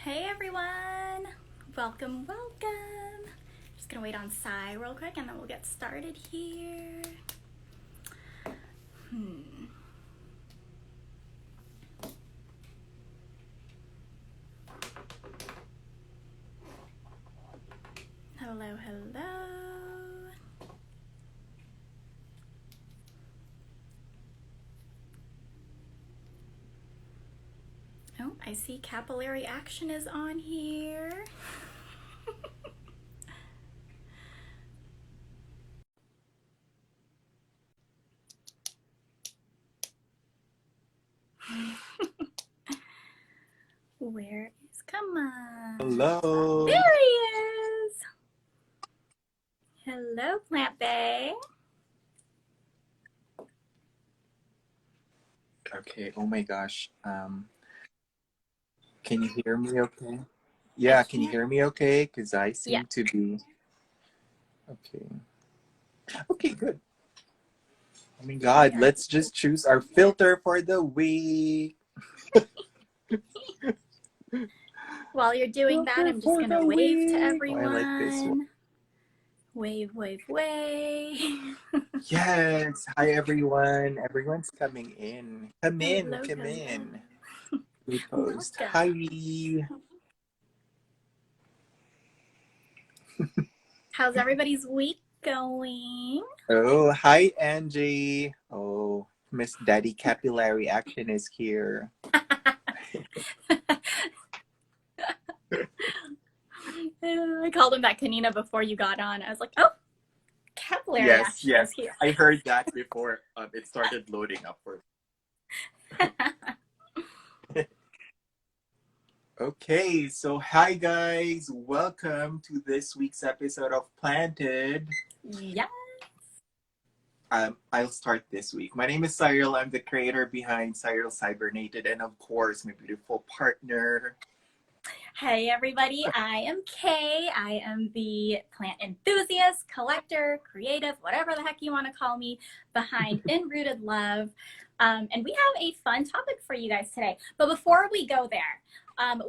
Hey everyone! Welcome. Just gonna wait on Sai real quick and then we'll get started here. Hello. Oh, I see capillary action is on here. Where is, come on. Hello. There he is. Hello, Plant Bay. Okay, oh my gosh. Can you hear me okay? I Yeah, can you can't. hear me okay? Because I Yeah. seem to be. Okay. Okay, good. Oh my God, let's just choose our filter for the week. While you're doing that, Filter I'm just for gonna the wave to week. Oh, I like this one. everyone. Wave. Yes. Hi, everyone. Everyone's coming in. Come in. Hello. Come in. We post. Hi. Welcome. How's everybody's week going? Oh, hi, Angie. Oh, Miss Daddy Capillary Action is here. I called him that Kanina before you got on. I was like, oh, capillary Yes, action is yes. here. I heard that before it started loading up for. Okay, so hi guys. Welcome to this week's episode of Planted. Yeah. I'll start this week. My name is Cyril. I'm the creator behind Cyril Cybernated, and of course, my beautiful partner. Hey everybody, I am Kay. I am the plant enthusiast, collector, creative, whatever the heck you want to call me, behind In Rooted Love. And we have a fun topic for you guys today. But before we go there,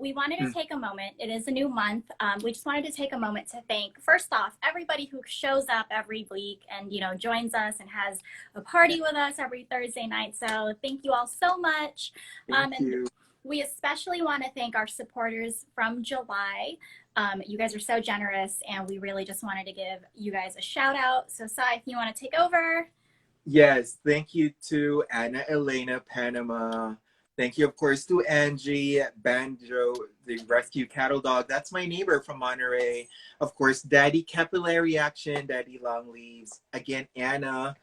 we wanted to take a moment. It is a new month. We just wanted to take a moment to thank, first off, everybody who shows up every week and, joins us and has a party with us every Thursday night. So thank you all so much. Thank you. We especially want to thank our supporters from July. You guys are so generous, and we really just wanted to give you guys a shout out. So, Sai, if you want to take over. Yes, thank you to Anna Elena Panama. Thank you, of course, to Angie Banjo, the rescue cattle dog. That's my neighbor from Monterey. Of course, Daddy Capillary Action, Daddy Longleaves. Again, Anna.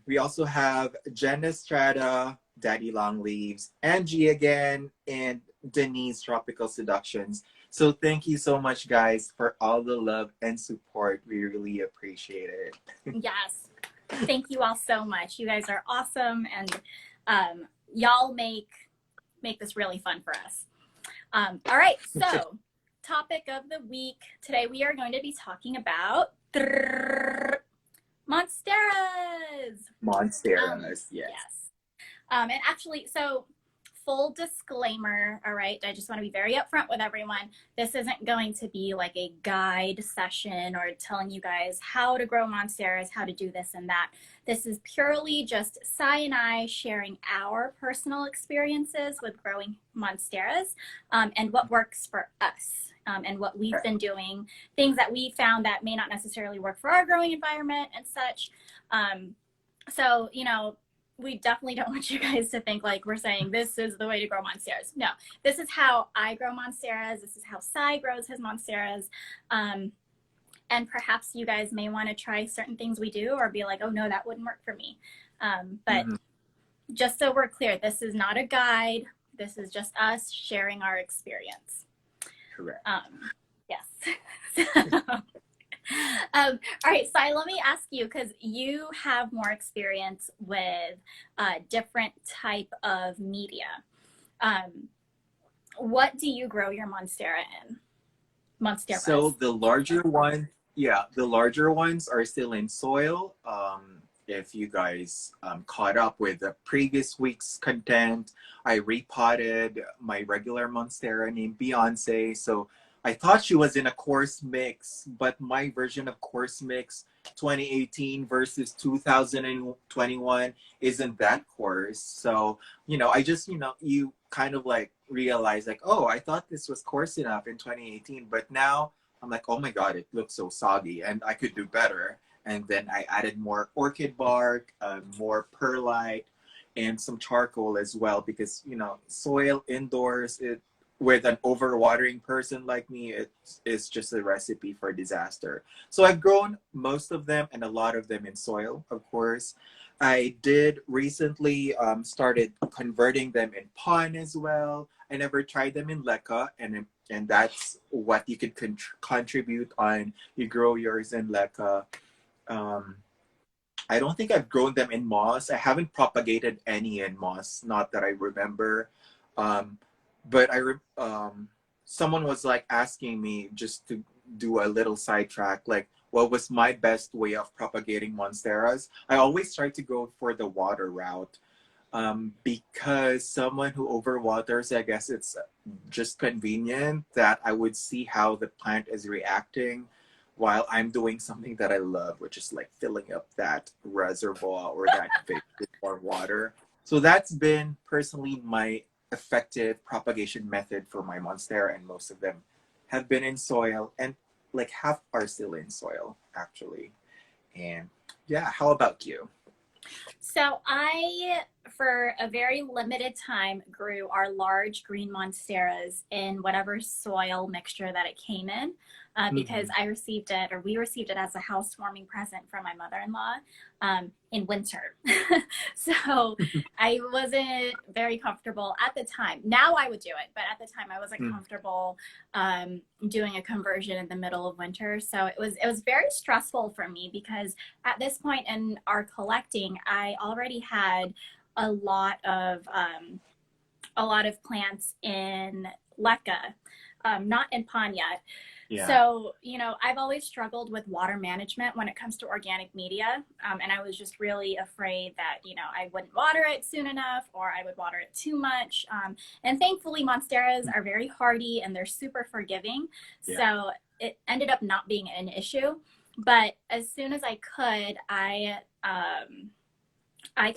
We also have Jenna Strata, Daddy Longleaves, Angie again, and Denise Tropical Seductions. So thank you so much, guys, for all the love and support. We really appreciate it. Yes. Thank you all so much. You guys are awesome, and y'all make this really fun for us. All right, so topic of the week. Today we are going to be talking about Monsteras. Monsteras, yes. And actually, so full disclaimer, all right, I just want to be very upfront with everyone. This isn't going to be like a guide session or telling you guys how to grow Monsteras, how to do this and that. This is purely just Sai and I sharing our personal experiences with growing Monsteras, and what works for us, and what we've been doing, things that we found that may not necessarily work for our growing environment and such. So, we definitely don't want you guys to think like we're saying this is the way to grow Monsteras. No, this is how I grow Monsteras. This is how Sai grows his Monsteras. And perhaps you guys may want to try certain things we do or be like, oh no, that wouldn't work for me. But just so we're clear, this is not a guide. This is just us sharing our experience. Correct. Yes. All right, Sai, let me ask you, because you have more experience with different type of media. What do you grow your Monstera in? Monsteras. So the larger ones are still in soil. if you guys caught up with the previous week's content, I repotted my regular Monstera named Beyonce. So I thought she was in a course mix, but my version of course mix 2018 versus 2021 isn't that course. So, I just, you kind of like realize like, oh, I thought this was coarse enough in 2018, but now I'm like, oh my God, it looks so soggy and I could do better. And then I added more orchid bark, more perlite, and some charcoal as well because soil indoors with an overwatering person like me, it's just a recipe for disaster. So I've grown most of them and a lot of them in soil, of course. I did recently started converting them in pond as well. I never tried them in leca, and that's what you could contribute on. You grow yours in leca. um, I don't think I've grown them in moss. I haven't propagated any in moss, not that I remember. Um, but someone was like asking me just to do a little sidetrack, like what was my best way of propagating monsteras. I always try to go for the water route, because someone who overwaters, I guess it's just convenient that I would see how the plant is reacting while I'm doing something that I love, which is like filling up that reservoir or that vase with more water. So that's been personally my effective propagation method for my monstera, and most of them have been in soil, and like half are still in soil actually. And yeah, how about you? So I, for a very limited time, grew our large green monsteras in whatever soil mixture that it came in, because Mm-hmm. I received it, or we received it as a housewarming present from my mother-in-law in winter. So I wasn't very comfortable at the time. Now I would do it, but at the time I wasn't comfortable doing a conversion in the middle of winter. So it was very stressful for me because at this point in our collecting, I already had a lot of plants in leca, not in pan yet. Yeah. So, I've always struggled with water management when it comes to organic media. And I was just really afraid that, I wouldn't water it soon enough or I would water it too much. And thankfully, Monsteras are very hardy and they're super forgiving. Yeah. So it ended up not being an issue. But as soon as I could, I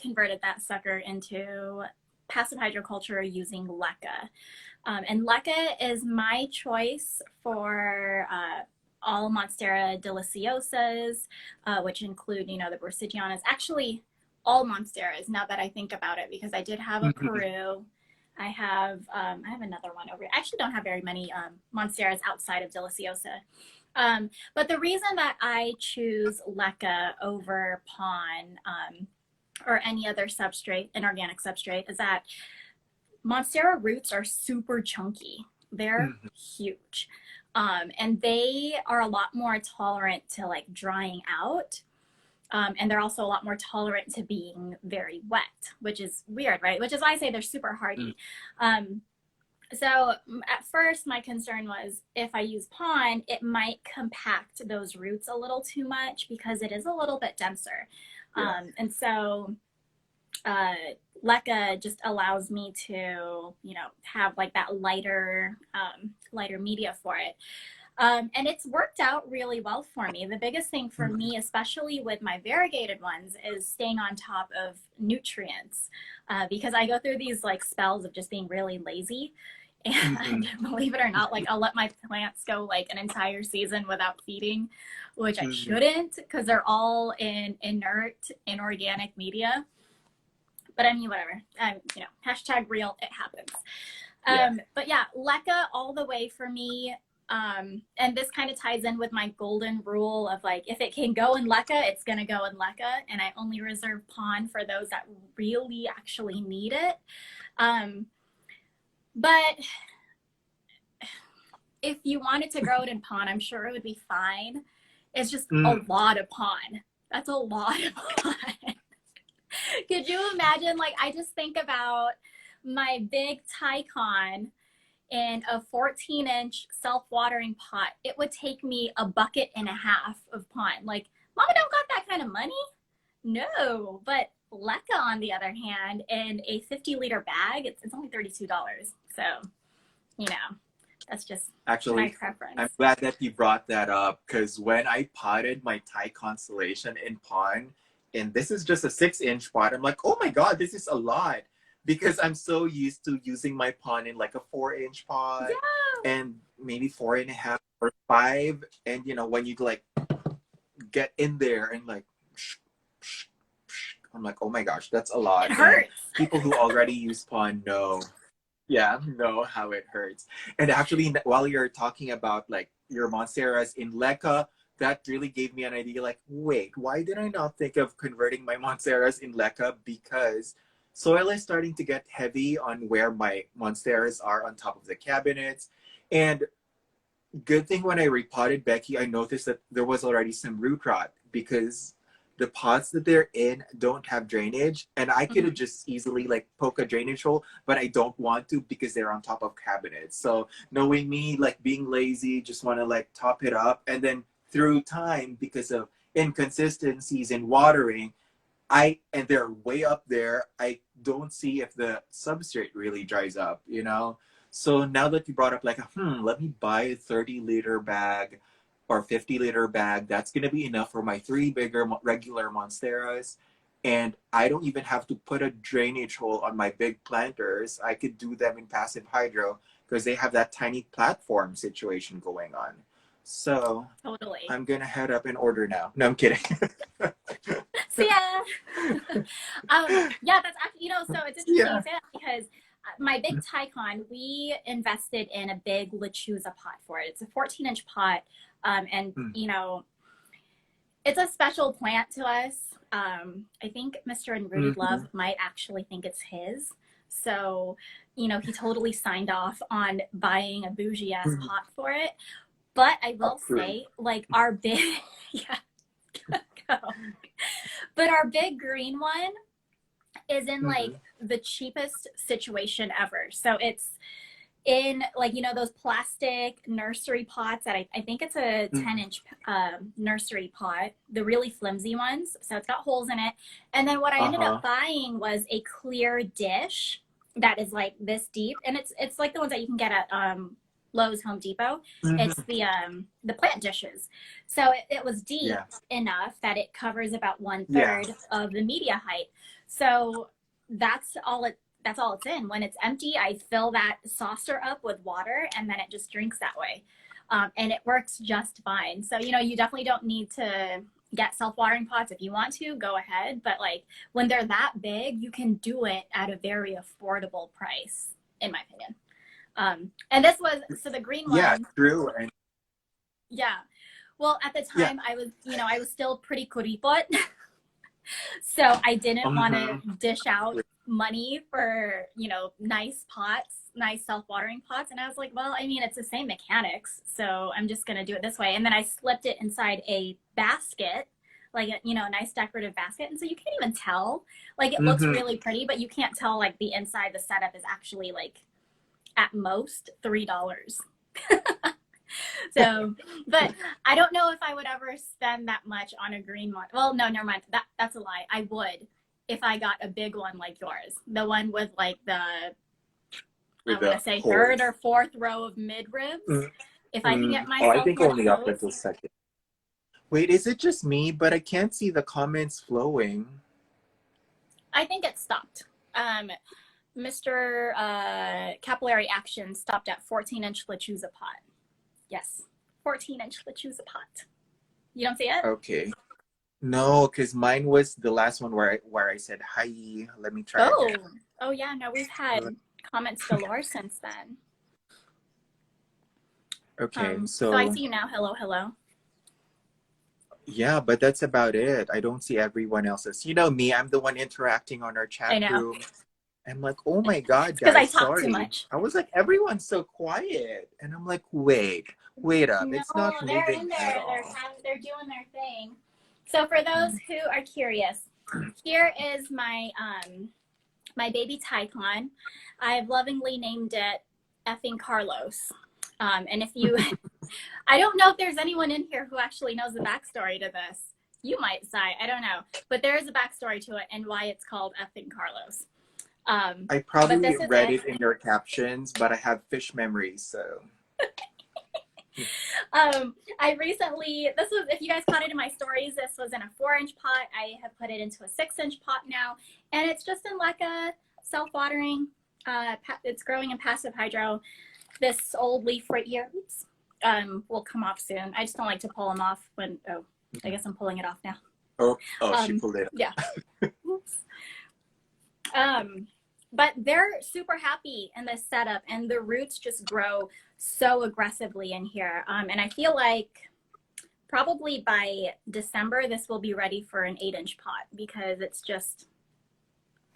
converted that sucker into passive hydroculture using leca. And leca is my choice for all Monstera deliciosas, which include, the Bursigianas. Actually, all Monsteras, now that I think about it, because I did have a Peru. I have another one over here. I actually don't have very many Monsteras outside of Deliciosa. But the reason that I choose leca over pon or any other substrate, inorganic substrate, is that Monstera roots are super chunky. They're huge. And they are a lot more tolerant to like drying out. And they're also a lot more tolerant to being very wet, which is weird, right? Which is why I say they're super hardy. So at first my concern was if I use pon, it might compact those roots a little too much because it is a little bit denser. Yeah. And so leca just allows me to, have like that lighter media for it. And it's worked out really well for me. The biggest thing for me, especially with my variegated ones, is staying on top of nutrients, because I go through these like spells of just being really lazy. And believe it or not, like I'll let my plants go like an entire season without feeding, which I shouldn't because they're all in inert, inorganic media. But I mean, whatever. Hashtag real, it happens. Yeah. But yeah, leca all the way for me. And this kind of ties in with my golden rule of like, if it can go in leca, it's going to go in leca. And I only reserve pon for those that really actually need it. But if you wanted to grow it in pon, I'm sure it would be fine. It's just a lot of pon. That's a lot of pon. Could you imagine? Like, I just think about my big Tycon in a 14-inch self-watering pot. It would take me a bucket and a half of pon. Like, Mama don't got that kind of money. No, but Leka, on the other hand, in a 50-liter bag, it's only $32. So, you know, that's just my Actually, I'm preference. glad that you brought that up because when I potted my Thai constellation in pond, and this is just a 6-inch pot, I'm like, oh my God, this is a lot because I'm so used to using my pond in like a 4-inch pot Yeah. and maybe 4.5 or 5. And when you like get in there and like, I'm like, oh my gosh, that's a It lot. And hurts. people who already use pond know. Yeah, know how it hurts. And actually, while you're talking about like your Monsteras in Leka, that really gave me an idea. Like, wait, why did I not think of converting my Monsteras in Leka? Because soil is starting to get heavy on where my Monsteras are on top of the cabinets. And good thing when I repotted Becky, I noticed that there was already some root rot because the pots that they're in don't have drainage, and I could Mhm. have just easily like poke a drainage hole, but I don't want to because they're on top of cabinets. So knowing me, like being lazy, just want to like top it up, and then through time because of inconsistencies in watering, and they're way up there. I don't see if the substrate really dries up. So now that you brought up like, let me buy a 30-liter bag or 50-liter bag. That's gonna be enough for my 3 bigger regular Monsteras. And I don't even have to put a drainage hole on my big planters. I could do them in passive hydro because they have that tiny platform situation going on. So Totally. I'm gonna head up and order now. No, I'm kidding. See ya. Yeah, that's actually, so it's interesting you Yeah. say that because my big Tycon, we invested in a big lechuza pot for it. It's a 14-inch pot. And, Mm. it's a special plant to us. I think Mr. and Rooted Love Mhm. might actually think it's his. So, he totally signed off on buying a bougie ass Mhm. pot for it. But I will Approved. say, like, our big, yeah, go. But our big green one is in like Mhm. the cheapest situation ever. So it's in like those plastic nursery pots that I think it's a Mhm. 10-inch nursery pot, the really flimsy ones. So it's got holes in it. And then what I ended up Uh-huh. buying was a clear dish that is like this deep, and it's like the ones that you can get at Lowe's, Home Depot. It's Mhm. the plant dishes. So it was deep Yeah. enough that it covers about one Yeah. third of the media height. So that's all it's in. When it's empty, I fill that saucer up with water and then it just drinks that way. And it works just fine. So, you definitely don't need to get self-watering pots. If you want to, go ahead. But like when they're that big, you can do it at a very affordable price, in my opinion. And this was, so the green Yeah, one, true. And yeah. Well, at the yeah. time I was still pretty kuripot. So I didn't want to Mhm. dish out money for, nice pots, nice self-watering pots. And I was like, well, I mean, it's the same mechanics. So I'm just going to do it this way. And then I slipped it inside a basket, like, a nice decorative basket. And so you can't even tell, like, it looks Mhm. really pretty, but you can't tell, like, the inside, the setup is actually, like, at most $3. So, but I don't know if I would ever spend that much on a green one. Well, no, never mind. That's a lie. I would if I got a big one like yours, the one with like I With want to the say third or horse. fourth row of mid ribs. If I can get Oh, I myself think one of only up those, until second. Wait, is it just me? But I can't see the comments flowing. I think it stopped. Mr. Capillary Action stopped at 14-inch lechuza pot. Yes, 14-inch lechuza pot. You don't see it? Okay. No, because mine was the last one where I said hi. Let me try Oh, again. oh yeah. No, we've had comments galore since then. Okay, So I so see you now. Hello, hello. yeah, but that's about it. I don't see everyone else's. You know me, I'm the one interacting on our I chat know. room. I'm like, oh my God, It's because I guys, talk too sorry. much. I was like, everyone's so quiet. And I'm like, wait up. No, It's not they're moving in at there. all. They're doing their thing. So for those who are curious, here is my baby Tycon. I've lovingly named it effing Carlos. And if you, I don't know if there's anyone in here who actually knows the backstory to this. You might sigh. I don't know. But there is a backstory to it and why it's called effing Carlos. I But probably this is read it. it in your captions, but I have fish memories, so. I recently, this was, if you guys caught it in my stories, this was in a 4-inch pot. I have put it into a 6-inch pot now, and it's just in like a self-watering. It's growing in passive hydro. This old leaf right here, oops, will come off soon. I just don't like to pull them off when, oh, I guess I'm pulling it off now. Oh, she pulled it. Yeah. Oops. But they're super happy in this setup, and the roots just grow so aggressively in here. And I feel like probably by December, this will be ready for an 8-inch pot because it's just,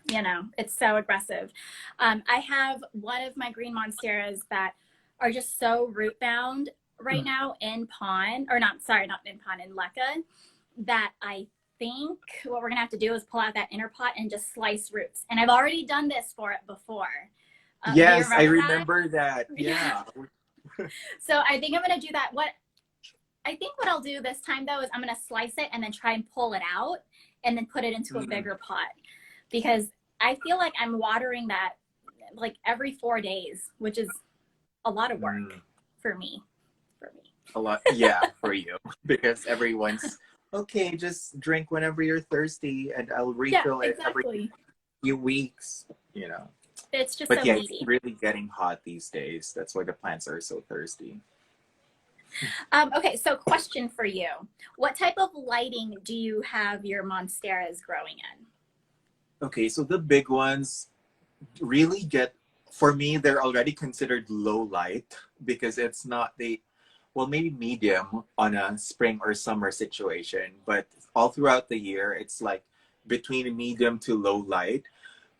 you know, it's so aggressive. I have one of my green monsteras that are just so root bound right now in pond, or not, sorry, not in pond, in leca, that I think what we're gonna have to do is pull out that inner pot and just slice roots. And I've already done this for it before. Do you Yes, I remember that? remember that. Yeah. So I think I'm gonna do that. What I think what I'll do this time though is I'm gonna slice it and then try and pull it out and then put it into a bigger pot because I feel like I'm watering that like every 4 days, which is a lot of work for me. A lot. Yeah, for you. Because everyone's okay, just drink whenever you're thirsty and I'll Yeah, refill it every exactly. few weeks, you know. It's just But so yeah, it's needy. really getting hot these days. That's why the plants are so thirsty. Okay, so question for you. What type of lighting do you have your monsteras growing in? Okay, so the big ones really get, for me, they're already considered low light because it's not they, well, maybe medium on a spring or summer situation, but all throughout the year, it's like between medium to low light,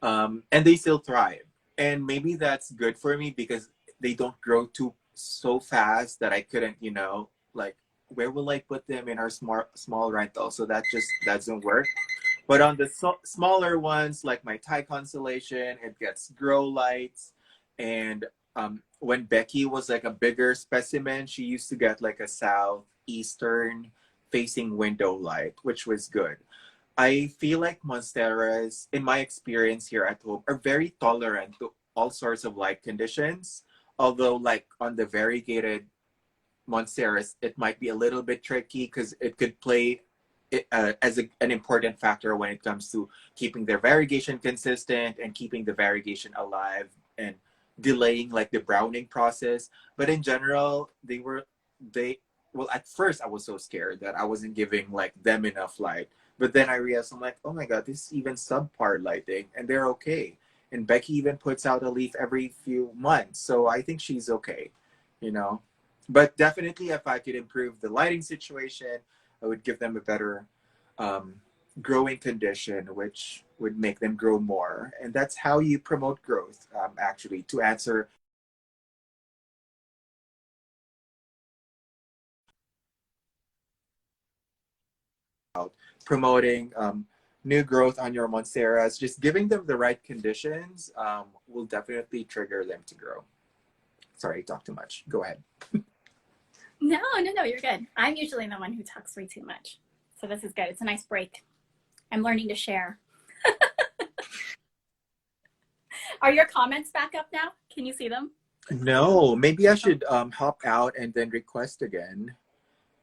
and they still thrive. And maybe that's good for me because they don't grow too so fast that I couldn't, like where will I put them in our small rental? So that just doesn't work. But on the smaller ones, like my Thai constellation, it gets grow lights. And when Becky was like a bigger specimen, she used to get like a southeastern facing window light, which was good. I feel like Monsteras, in my experience here at home, are very tolerant to all sorts of light conditions. Although, like on the variegated Monsteras, it might be a little bit tricky because it could play as an important factor when it comes to keeping their variegation consistent and keeping the variegation alive and delaying like the browning process. But in general, they well, at first I was so scared that I wasn't giving like them enough light. But then I realized I'm like, oh my god, this is even subpar lighting and they're okay. And Becky even puts out a leaf every few months. So I think she's okay, you know. But definitely if I could improve the lighting situation, I would give them a better um, growing condition, which would make them grow more. And that's how you promote growth, actually, to answer promoting new growth on your Monsteras. Just giving them the right conditions will definitely trigger them to grow. Sorry, I talked too much. Go ahead. No, you're good. I'm usually the one who talks way too much. So this is good. It's a nice break. I'm learning to share. Are your comments back up now? Can you see them? No, maybe I should hop out and then request again.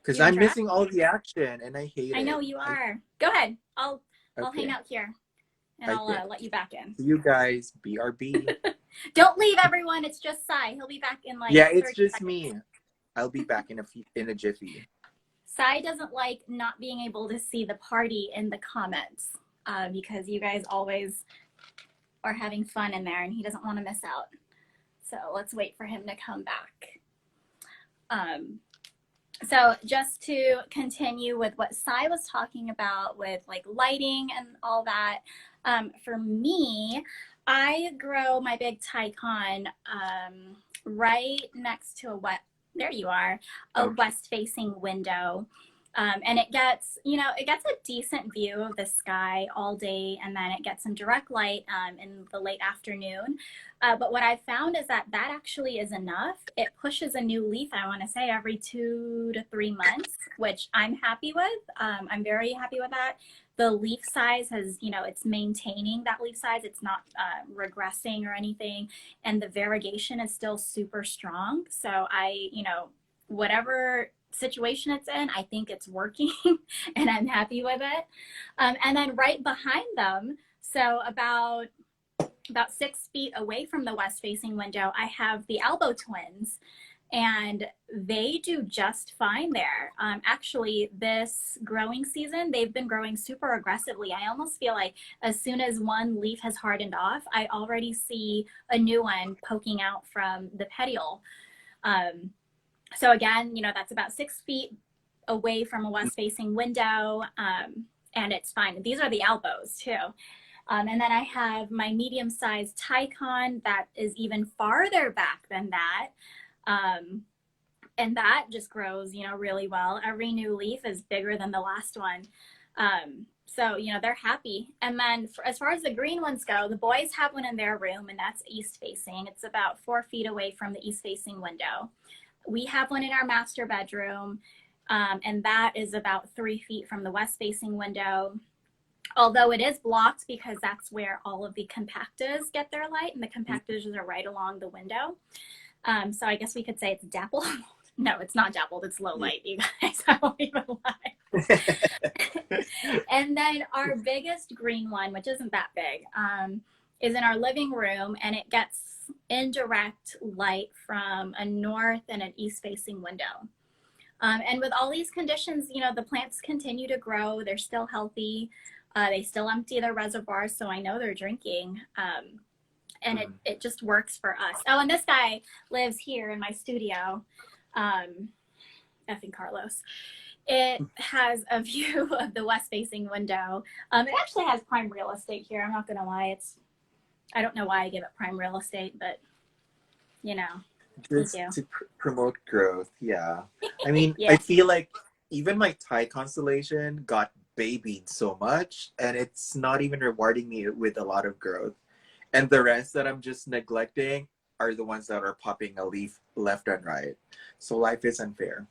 Because You in I'm draft? missing all the action and I hate I know it. you are. Go ahead. I'll hang Okay, out here and I I'll did. let you back in. See you guys. BRB. Don't leave, everyone. It's just Sai. He'll be back in like Yeah, it's 30 just seconds. me. I'll be back in a jiffy. Sai doesn't like not being able to see the party in the comments because you guys always are having fun in there and he doesn't want to miss out. So let's wait for him to come back. So just to continue with what Sai was talking about with like lighting and all that, for me, I grow my big Tycon right next to a there you are, a Okay. west facing window. And it gets, it gets a decent view of the sky all day, and then it gets some direct light in the late afternoon. But what I found is that that actually is enough. It pushes a new leaf, I want to say, every 2 to 3 months, which I'm happy with. I'm very happy with that. The leaf size has, it's maintaining that leaf size. It's not regressing or anything. And the variegation is still super strong. So whatever situation it's in, I think it's working and I'm happy with it. And then right behind them, so about 6 feet away from the west facing window, I have the elbow twins, and they do just fine there. Actually, this growing season, they've been growing super aggressively. I almost feel like as soon as one leaf has hardened off, I already see a new one poking out from the petiole. So again, that's about 6 feet away from a west facing window, and it's fine. These are the elbows too. And then I have my medium-sized Tycon that is even farther back than that. And that just grows, really well. Every new leaf is bigger than the last one. So, they're happy. And then as far as the green ones go, the boys have one in their room, and that's east facing. It's about 4 feet away from the east facing window. We have one in our master bedroom, and that is about 3 feet from the west facing window. Although it is blocked because that's where all of the compactas get their light, and the compactas are right along the window. So I guess we could say it's dappled. No, it's not dappled. It's low light, you guys. I won't even lie. And then our biggest green one, which isn't that big, is in our living room, and it gets indirect light from a north and an east facing window. And with all these conditions, the plants continue to grow. They're still healthy. They still empty their reservoirs, so I know they're drinking. And it just works for us. Oh, and this guy lives here in my studio. Effing Carlos. It has a view of the west facing window. It actually has prime real estate here. I'm not gonna lie. I don't know why I give it prime real estate, but Just to promote growth. Yeah. I mean, yeah. I feel like even my Thai constellation got babied so much, and it's not even rewarding me with a lot of growth. And the rest that I'm just neglecting are the ones that are popping a leaf left and right. So life is unfair.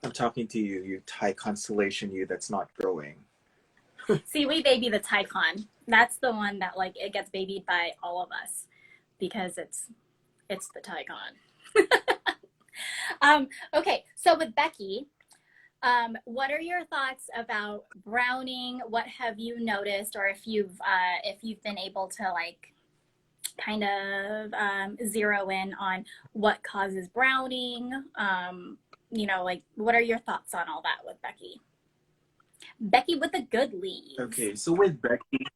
I'm talking to you, you Thai constellation, you that's not growing. See, we baby the Tycon. That's the one that it gets babied by all of us because it's the Tycon. Okay, so with Becky, what are your thoughts about browning? What have you noticed, or if you've been able to kind of zero in on what causes browning? What are your thoughts on all that with Becky? Becky with the good leaves. Okay, so with Becky,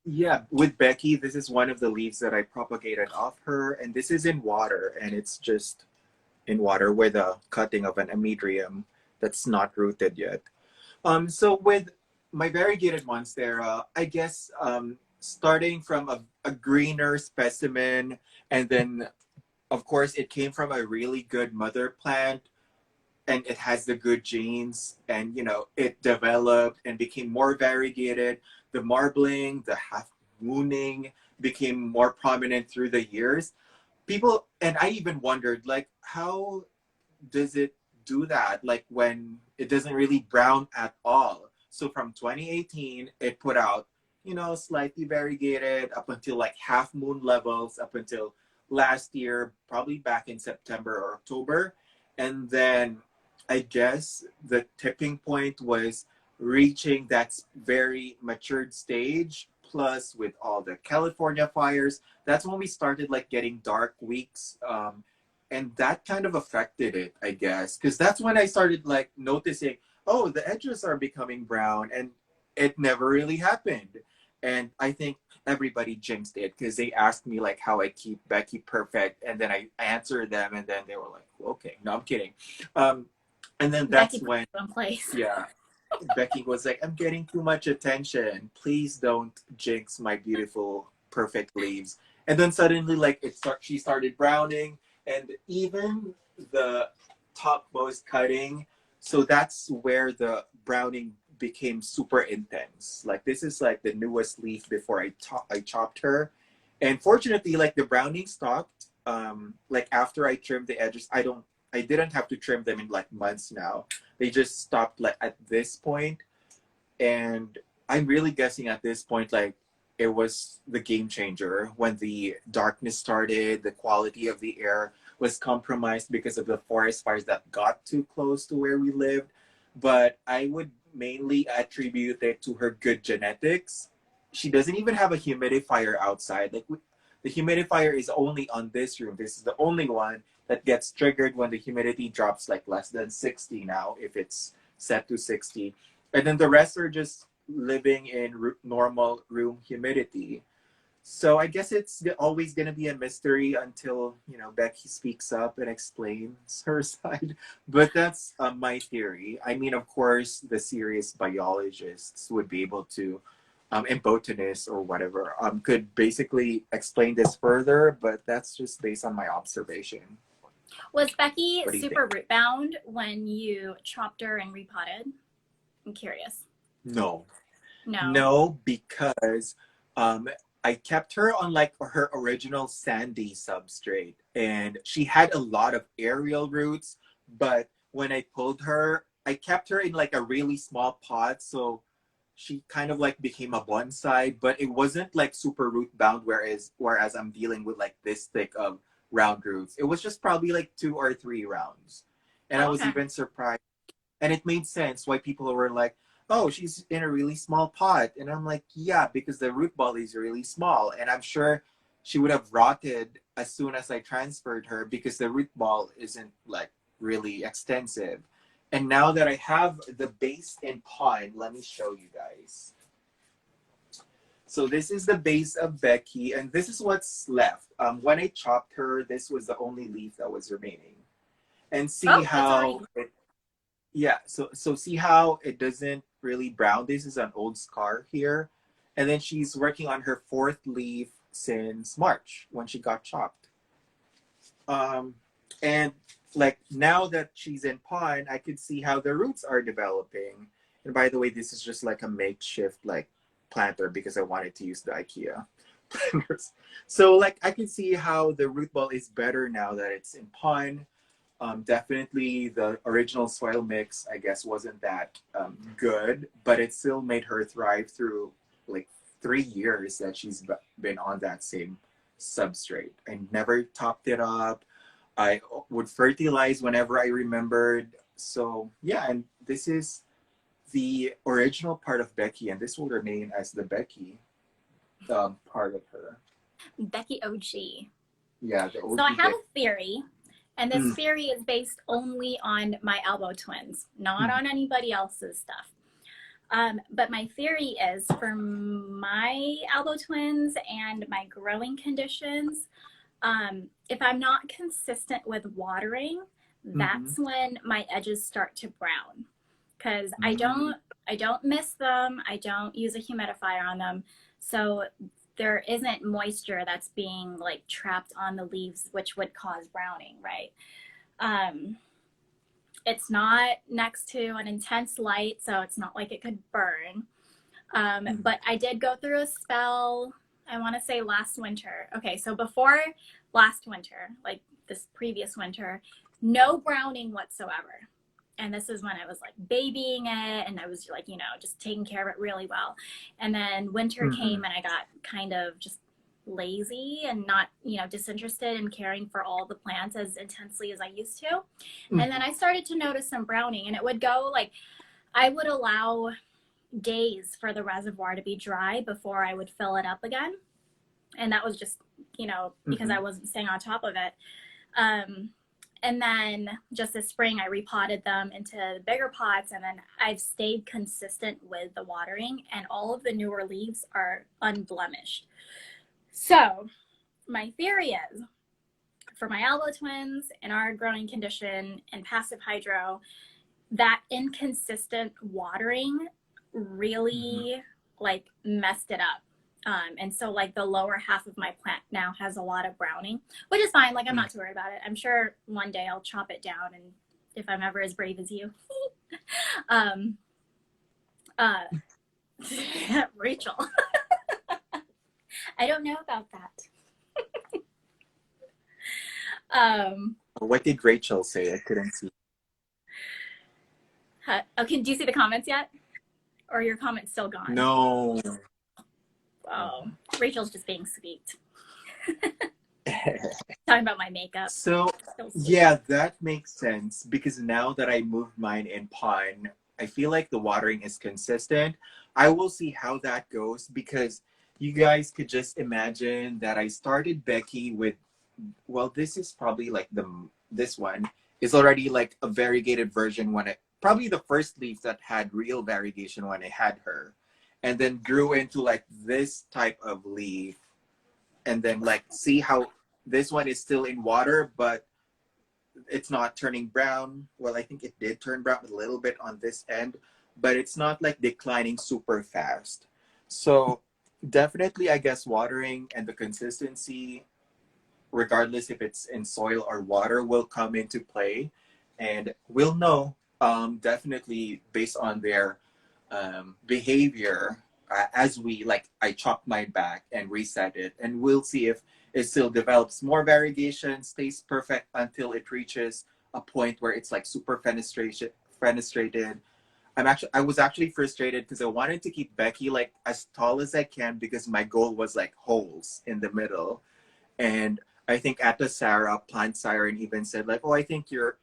yeah, with Becky, this is one of the leaves that I propagated off her, and this is in water, and it's just in water with a cutting of an amydrium that's not rooted yet. So with my variegated Monstera, I guess starting from a greener specimen, and then of course it came from a really good mother plant, and it has the good genes, and it developed and became more variegated. The marbling, the half mooning became more prominent through the years. People, and I even wondered, how does it do that? When it doesn't really brown at all. So from 2018, it put out, slightly variegated up until half moon levels up until last year, probably back in September or October. And then I guess the tipping point was reaching that very matured stage. Plus, with all the California fires, that's when we started getting dark weeks. And that kind of affected it, I guess, because that's when I started noticing, oh, the edges are becoming brown, and it never really happened. And I think everybody jinxed it because they asked me how I keep Becky perfect, and then I answered them, and then they were like, okay, no, I'm kidding. And then that's Becky when, someplace. yeah, Becky was like, I'm getting too much attention. Please don't jinx my beautiful, perfect leaves. And then suddenly, she started browning, and even the topmost cutting So that's where the browning became super intense. Like this is like the newest leaf before I chopped her, and fortunately, like the browning stopped. Like after I trimmed the edges, I didn't have to trim them in like months now. They just stopped like at this point, and I'm really guessing at this point, like it was the game changer when the darkness started, the quality of the air was compromised because of the forest fires that got too close to where we lived. But I would mainly attribute it to her good genetics. She doesn't even have a humidifier outside. The humidifier is only on this room. This is the only one that gets triggered when the humidity drops like less than 60 now, if it's set to 60, and then the rest are just living in normal room humidity. So I guess it's always going to be a mystery until Becky speaks up and explains her side. But that's my theory. I mean, of course, the serious biologists would be able to, and botanists or whatever, could basically explain this further. But that's just based on my observation. Was Becky What do you think? super root bound when you chopped her and repotted? I'm curious. No. No. No, because um, I kept her on like her original sandy substrate, and she had a lot of aerial roots. But when I pulled her, I kept her in like a really small pot, so she kind of like became a bonsai. But it wasn't like super root bound, whereas I'm dealing with like this thick of round roots. It was just probably like 2 or 3 rounds, and I Oh, was okay. even surprised, and it made sense why people were like, oh, she's in a really small pot. And I'm like, yeah, because the root ball is really small. And I'm sure she would have rotted as soon as I transferred her because the root ball isn't like really extensive. And now that I have the base in pine, let me show you guys. So this is the base of Becky, and this is what's left. When I chopped her, this was the only leaf that was remaining. And see Oh, it's already. how yeah, so see how it doesn't really brown. This is an old scar here. And then she's working on her fourth leaf since March when she got chopped. Um and like now that she's in pine, I could see how the roots are developing. And by the way, this is just like a makeshift like planter because I wanted to use the IKEA planters. So like I can see how the root ball is better now that it's in pine. Definitely the original soil mix, I guess, wasn't that good, but it still made her thrive through like 3 years that she's been on that same substrate. I never topped it up. I would fertilize whenever I remembered. So, yeah, and this is the original part of Becky, and this will remain as the Becky part of her. Becky OG. Yeah, the So I OG have Becky. a theory, and this Mm, theory is based only on my elbow twins, not mm, on anybody else's stuff. But my theory is for my elbow twins and my growing conditions, if I'm not consistent with watering, mhm, that's when my edges start to brown. Because I mm, don't I don't mist them. I don't use a humidifier on them. So there isn't moisture that's being like trapped on the leaves, which would cause browning, right? Um, it's not next to an intense light, so it's not like it could burn. mm, But I did go through a spell, I want to say last winter. Okay, so before last winter, like this previous winter, no browning whatsoever. And this is when I was like babying it and I was like, just taking care of it really well. And then winter mm, came and I got kind of just lazy and not, disinterested in caring for all the plants as intensely as I used to. And then mm. I started to notice some browning and it would go like, I would allow days for the reservoir to be dry before I would fill it up again. And that was just, because I Mhm. wasn't staying on top of it. Um, and then just this spring, I repotted them into bigger pots, and then I've stayed consistent with the watering, and all of the newer leaves are unblemished. So, my theory is for my elbow twins and our growing condition and passive hydro, that inconsistent watering Mhm. really like messed it up. And so like the lower half of my plant now has a lot of browning, which is fine. Like I'm Mm. not too worried about it. I'm sure one day I'll chop it down and if I'm ever as brave as you. um, uh, Rachel. I don't know about that. What did Rachel say? I couldn't see. Okay, do you see the comments yet? Or your comment's still gone? No. Oh, Rachel's just being sweet. Talking about my makeup. So, yeah, that makes sense because now that I moved mine in pond, I feel like the watering is consistent. I will see how that goes because you guys could just imagine that I started Becky with, well, this is probably like this one is already like a variegated version when it, probably the first leaf that had real variegation when I had her, and then grew into like this type of leaf, and then like see how this one is still in water, but it's not turning brown. Well, I think it did turn brown a little bit on this end, but it's not like declining super fast. So definitely, I guess watering and the consistency, regardless if it's in soil or water, will come into play, and we'll know definitely based on their behavior as we like I chop my back and reset it, and we'll see if it still develops more variegation, stays perfect until it reaches a point where it's like super fenestrated. I was actually frustrated because I wanted to keep Becky like as tall as I can because my goal was like holes in the middle. And I think Atta Sarah, Plant Siren, even said like, "Oh, I think your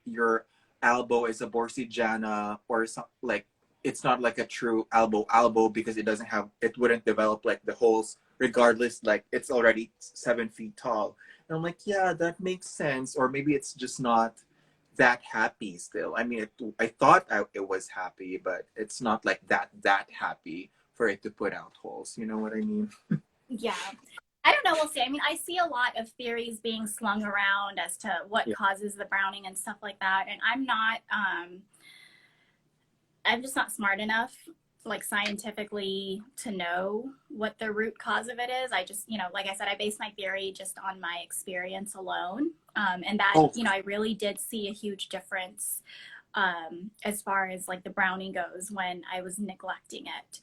elbow is a Borsijana or some like it's not like a true elbow because it wouldn't develop like the holes regardless. Like it's already 7 feet tall." And I'm like, yeah, that makes sense. Or maybe it's just not that happy still. I mean, I thought it was happy, but it's not like that happy for it to put out holes. You know what I mean? Yeah. I don't know. We'll see. I mean, I see a lot of theories being slung around as to what causes the browning and stuff like that. And I'm just not smart enough, like scientifically, to know what the root cause of it is. I just, like I said, I base my theory just on my experience alone. And that, I really did see a huge difference as far as like the browning goes when I was neglecting it.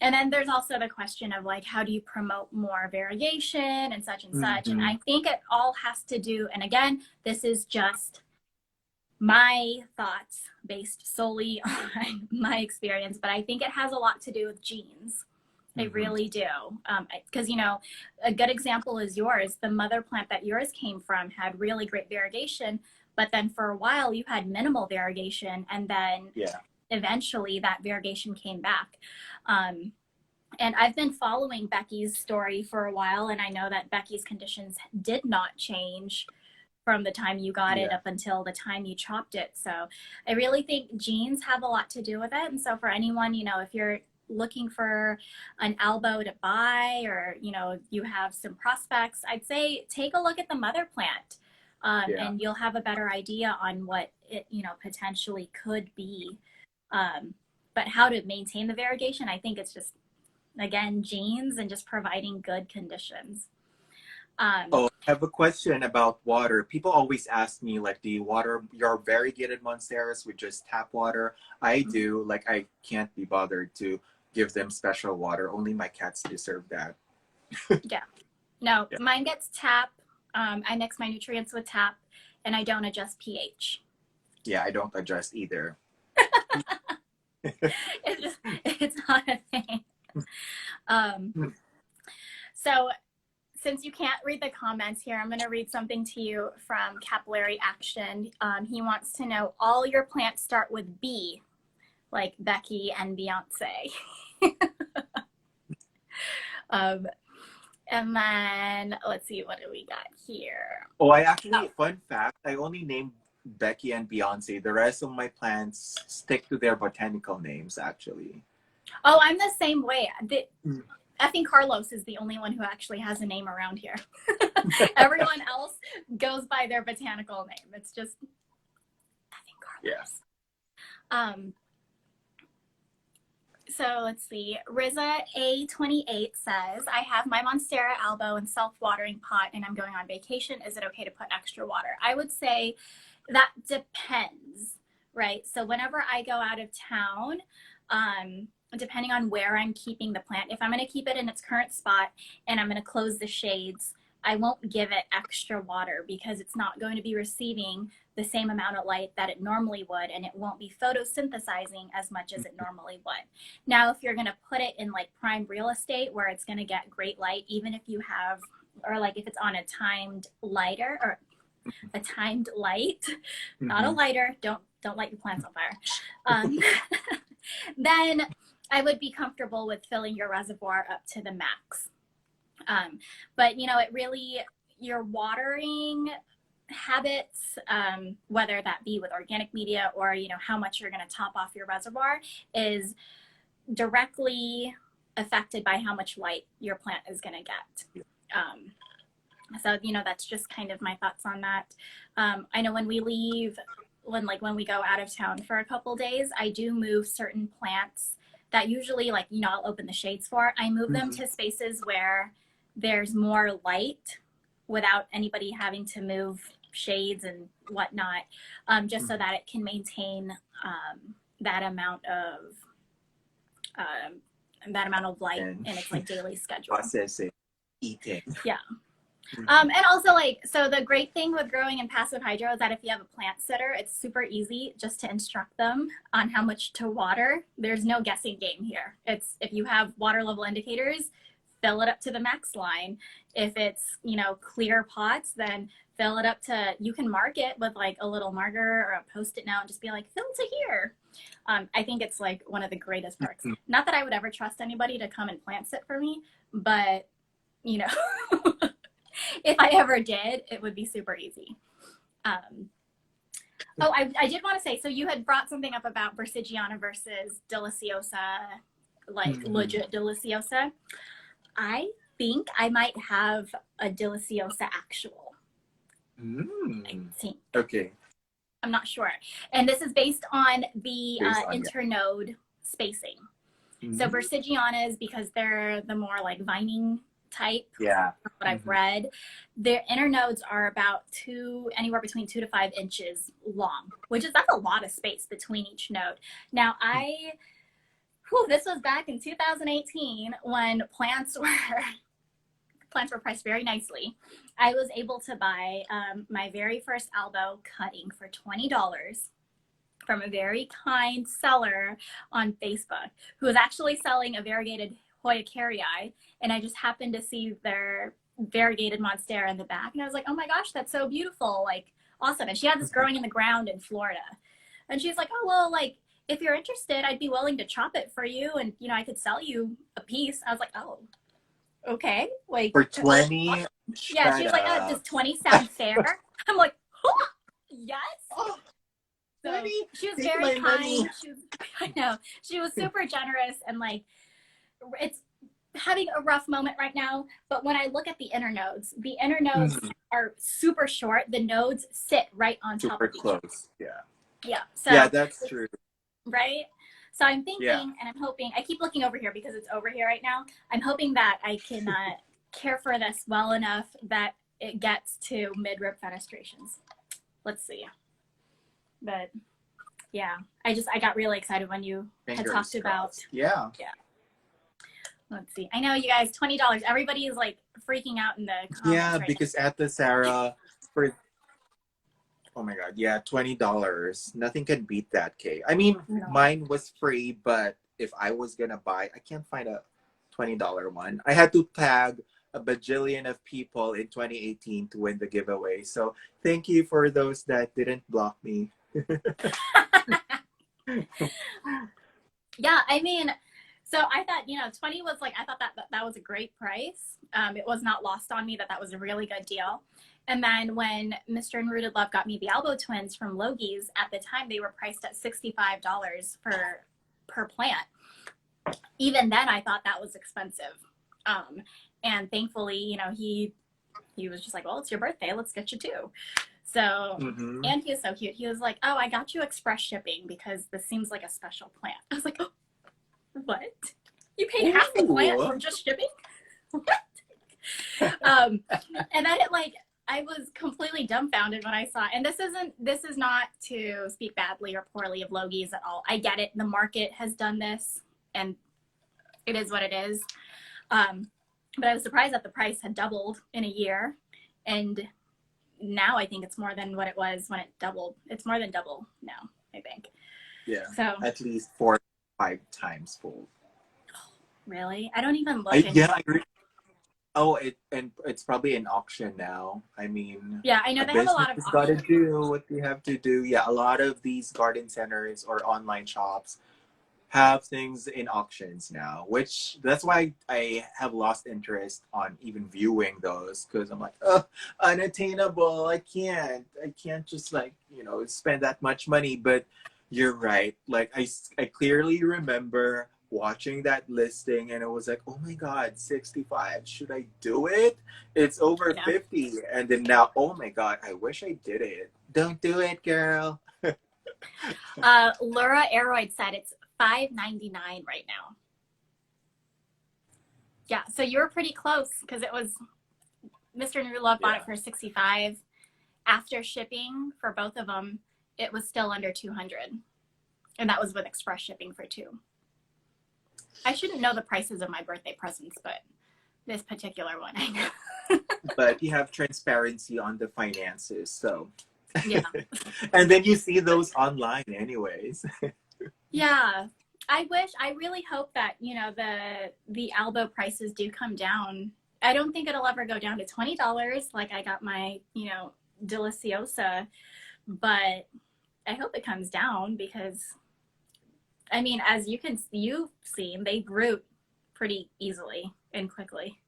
And then there's also the question of like, how do you promote more variation and such and such? Mm-hmm. And I think it all has to do, and again, this is just my thoughts based solely on my experience, but I think it has a lot to do with genes. They really do. Because, a good example is yours. The mother plant that yours came from had really great variegation, but then for a while you had minimal variegation, and then eventually that variegation came back. And I've been following Becky's story for a while, and I know that Becky's conditions did not change from the time you got it up until the time you chopped it. So I really think genes have a lot to do with it. And so for anyone, if you're looking for an elbow to buy, or, you have some prospects, I'd say take a look at the mother plant. And you'll have a better idea on what it, potentially could be. But how to maintain the variegation, I think it's just, again, genes and just providing good conditions. I have a question about water. People always ask me, like, do you water your variegated Monsteras with just tap water? I do. Like, I can't be bothered to give them special water. Only my cats deserve that. No, mine gets tap. I mix my nutrients with tap, and I don't adjust pH. Yeah, I don't adjust either. It's not a thing. So since you can't read the comments here, I'm going to read something to you from Capillary Action. He wants to know, all your plants start with B, like Becky and Beyonce. And then let's see, what do we got here? Fun fact, I only named Becky and Beyonce. The rest of my plants stick to their botanical names, actually. Oh, I'm the same way. I think Carlos is the only one who actually has a name around here. Everyone else goes by their botanical name. It's just, I think Carlos. Yes. So let's see. Riza A28 says, I have my Monstera elbow in self-watering pot and I'm going on vacation. Is it okay to put extra water? I would say That depends, right? So whenever I go out of town, depending on where I'm keeping the plant, if I'm going to keep it in its current spot and I'm going to close the shades, I won't give it extra water because it's not going to be receiving the same amount of light that it normally would, and it won't be photosynthesizing as much as it normally would. Now, if you're going to put it in like prime real estate where it's going to get great light, even if you have, or like if it's on a timed lighter or a timed light, not a lighter, don't light your plants on fire, then I would be comfortable with filling your reservoir up to the max. But you know, it really, your watering habits, whether that be with organic media or, you know, how much you're going to top off your reservoir, is directly affected by how much light your plant is going to get. So, you know, that's just kind of my thoughts on that. I know when we leave, when we go out of town for a couple days, I do move certain plants that usually, like, you know, I'll open the shades for. I move them to spaces where there's more light without anybody having to move shades and whatnot, just so that it can maintain that amount of light in its like daily schedule. Processing, eating. Yeah. And also, like, so the great thing with growing in passive hydro is that if you have a plant sitter, it's super easy just to instruct them on how much to water. There's no guessing game here. It's, if you have water level indicators, fill it up to the max line. If it's, you know, clear pots, then fill it up to, you can mark it with like a little marker or a Post-it note and just be like, fill to here. I think it's like one of the greatest perks. Not that I would ever trust anybody to come and plant sit for me, but, you know, if I ever did, it would be super easy. Oh, I did want to say, so you had brought something up about Versigiana versus Deliciosa, like legit Deliciosa. I think I might have a Deliciosa actual. I think. Okay. I'm not sure. And this is based on the internode spacing. So Versigianas, because they're the more like vining type, what I've read, their internodes are about anywhere between 2 to 5 inches long, that's a lot of space between each node. Now this was back in 2018 when plants were priced very nicely. I was able to buy my very first albo cutting for $20 from a very kind seller on Facebook who was actually selling a variegated Hoya carrii, and I just happened to see their variegated Monstera in the back, and I was like, oh my gosh, that's so beautiful, like awesome. And she had this growing in the ground in Florida, and she's like, oh well, like if you're interested, I'd be willing to chop it for you, and you know, I could sell you a piece. I was like, oh, okay, like for 20. Yeah, she was like, oh, does 20 sound fair? I'm like, oh, yes. So she was very kind. I know, she was super generous, and like, it's having a rough moment right now, but when I look at the internodes are super short. The nodes sit right on top of each other. Super close. Yeah. So yeah, that's true. Right? So I'm thinking, and I'm hoping, I keep looking over here because it's over here right now. I'm hoping that I can care for this well enough that it gets to mid-rib fenestrations. Let's see. But yeah, I got really excited when you had talked about. Yeah. Let's see. I know you guys, $20. Everybody is like freaking out in the comments. Yeah, because at the Sarah, for oh my god, yeah, $20. Nothing can beat that, Kay. I mean, mine was free, but if I was gonna buy, I can't find a $20 one. I had to tag a bajillion of people in 2018 to win the giveaway. So thank you for those that didn't block me. Yeah, I mean, so I thought, you know, 20 was like, I thought that was a great price. It was not lost on me that was a really good deal. And then when Mr. and Rooted Love got me the Albo twins from Logie's, at the time they were priced at $65 per plant. Even then I thought that was expensive. And thankfully, you know, he was just like, well, it's your birthday, let's get you two. So, and he was so cute. He was like, oh, I got you express shipping because this seems like a special plant. I was like, oh, what? You paid half the plant for just shipping? What? And then I was completely dumbfounded when I saw it. And this is not to speak badly or poorly of Logies at all. I get it. The market has done this and it is what it is. But I was surprised that the price had doubled in a year. And now I think it's more than what it was when it doubled. It's more than double now, I think. Yeah. So At least 4 or 5 times full. really? I don't even look anymore. Yeah, I agree. Oh, and it's probably an auction now. I mean, Yeah, I know a they have a business lot of has got to options. do what they have to do. Yeah, a lot of these garden centers or online shops have things in auctions now, which that's why I have lost interest on even viewing those because I'm like, oh, unattainable. I can't just like, spend that much money. But you're right. Like I clearly remember watching that listing and it was like, oh my God, 65. Should I do it? It's over Yeah. 50. And then now, oh my God, I wish I did it. Don't do it, girl. Laura Aroyd said it's $5.99 right now. Yeah, so you were pretty close because it was Mr. New Love bought it for 65. After shipping for both of them, it was still under 200, and that was with express shipping for 2. I shouldn't know the prices of my birthday presents, but this particular one I know. But you have transparency on the finances, so Yeah. And then you see those online anyways. Yeah. I really hope that, the Albo prices do come down. I don't think it'll ever go down to $20 like I got my, Deliciosa, but I hope it comes down because, I mean, as you've seen, they root pretty easily and quickly.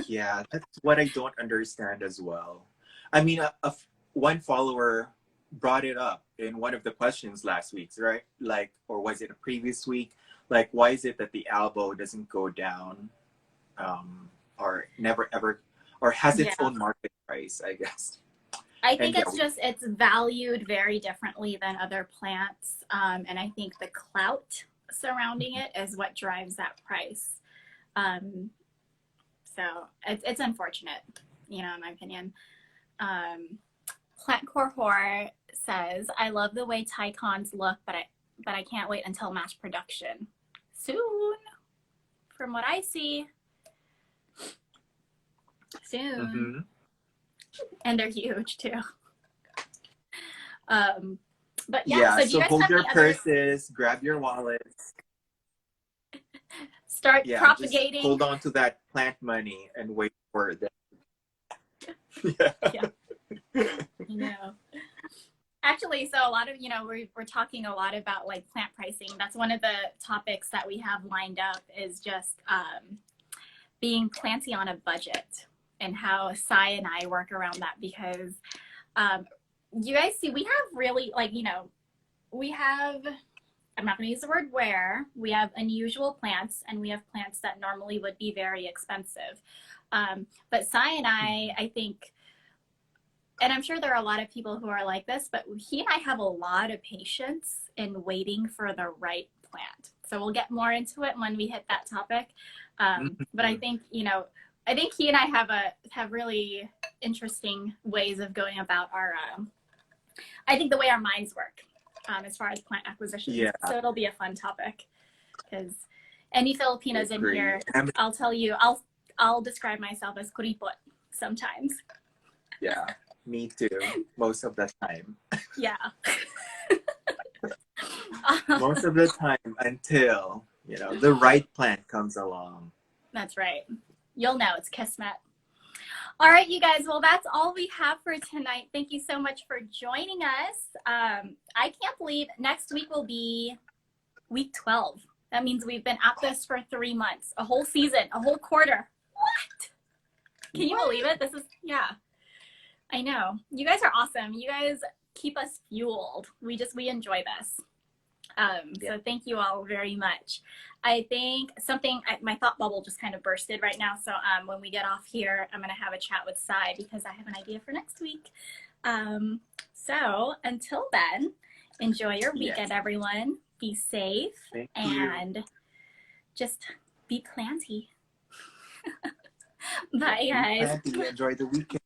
Yeah, that's what I don't understand as well. I mean, one follower brought it up in one of the questions last week, right? Like, or was it a previous week? Like, why is it that the elbow doesn't go down, or never ever, or has its Yeah. own market price? I guess. I And think it's valued very differently than other plants. And I think the clout surrounding it is what drives that price. So it's unfortunate, in my opinion. Plant Core Horror says, I love the way Tycons look, but I can't wait until mass production. Soon. From what I see. Soon. Mm-hmm. And they're huge too. But yeah, so do you guys hold have your any purses, grab your wallets, start propagating? Just hold on to that plant money and wait for it. Yeah. I know. Actually, so a lot of, we're talking a lot about like plant pricing. That's one of the topics that we have lined up is just being planty on a budget and how Sai and I work around that because you guys see, we have really we have, I'm not going to use the word rare, we have unusual plants and we have plants that normally would be very expensive. But Sai and I think, and I'm sure there are a lot of people who are like this, but he and I have a lot of patience in waiting for the right plant. So we'll get more into it when we hit that topic. But I think, I think he and I have really interesting ways of going about our, I think the way our minds work as far as plant acquisition. Yeah. So it'll be a fun topic because any Filipinos in here, I'll tell you, I'll describe myself as kuripot sometimes. Yeah, me too. Most of the time. Yeah. Most of the time until, the right plant comes along. That's right. You'll know it's Kismet. All right, you guys. Well, that's all we have for tonight. Thank you so much for joining us. I can't believe next week will be week 12. That means we've been at this for 3 months, a whole season, a whole quarter. What? Can you believe it? This is, yeah. I know. You guys are awesome. You guys keep us fueled. We enjoy this. So thank you all very much. I think my thought bubble just kind of bursted right now. So when we get off here, I'm going to have a chat with Sai because I have an idea for next week. So until then, enjoy your weekend, everyone. Be safe and just be planty. Bye, guys. Enjoy the weekend.